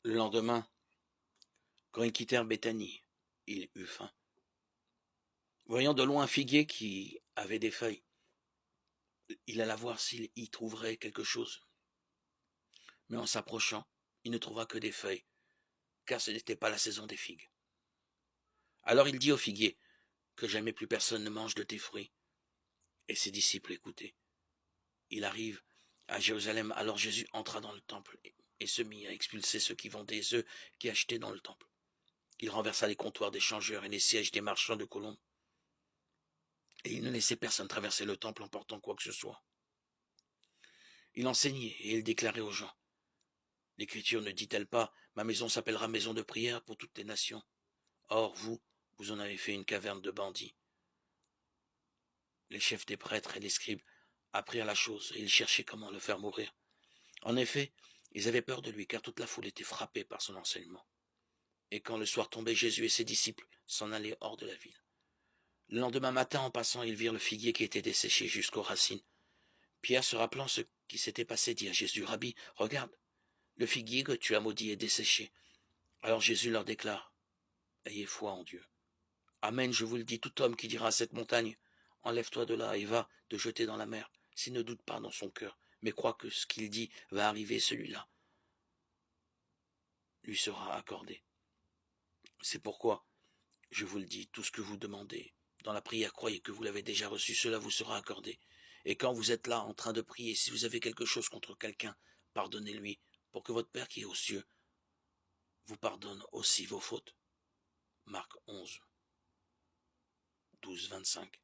Le lendemain, quand ils quittèrent Béthanie, il eut faim. Voyant de loin un figuier qui avait des feuilles, il alla voir s'il y trouverait quelque chose. Mais en s'approchant, il ne trouva que des feuilles, car ce n'était pas la saison des figues. Alors il dit au figuier, que jamais plus personne ne mange de tes fruits. Et ses disciples écoutaient. Il arrive à Jérusalem, alors Jésus entra dans le temple et se mit à expulser ceux qui vendaient et ceux qui achetaient dans le temple. Il renversa les comptoirs des changeurs et les sièges des marchands de colombes. Et il ne laissait personne traverser le temple en portant quoi que ce soit. Il enseignait et il déclarait aux gens. L'Écriture ne dit-elle pas, ma maison s'appellera maison de prière pour toutes les nations. Or, vous en avez fait une caverne de bandits. Les chefs des prêtres et les scribes apprirent la chose et ils cherchaient comment le faire mourir. En effet, ils avaient peur de lui, car toute la foule était frappée par son enseignement. Et quand le soir tombait, Jésus et ses disciples s'en allaient hors de la ville. Le lendemain matin, en passant, ils virent le figuier qui était desséché jusqu'aux racines. Pierre, se rappelant ce qui s'était passé, dit à Jésus, Rabbi, regarde, le figuier que tu as maudit est desséché. Alors Jésus leur déclare, ayez foi en Dieu. Amen, je vous le dis, tout homme qui dira à cette montagne, enlève-toi de là et va te jeter dans la mer, s'il ne doute pas dans son cœur, mais croit que ce qu'il dit va arriver, celui-là lui sera accordé. C'est pourquoi, je vous le dis, tout ce que vous demandez dans la prière, croyez que vous l'avez déjà reçu, cela vous sera accordé. Et quand vous êtes là en train de prier, si vous avez quelque chose contre quelqu'un, pardonnez-lui, pour que votre Père qui est aux cieux vous pardonne aussi vos fautes. Marc 11, 12, 25.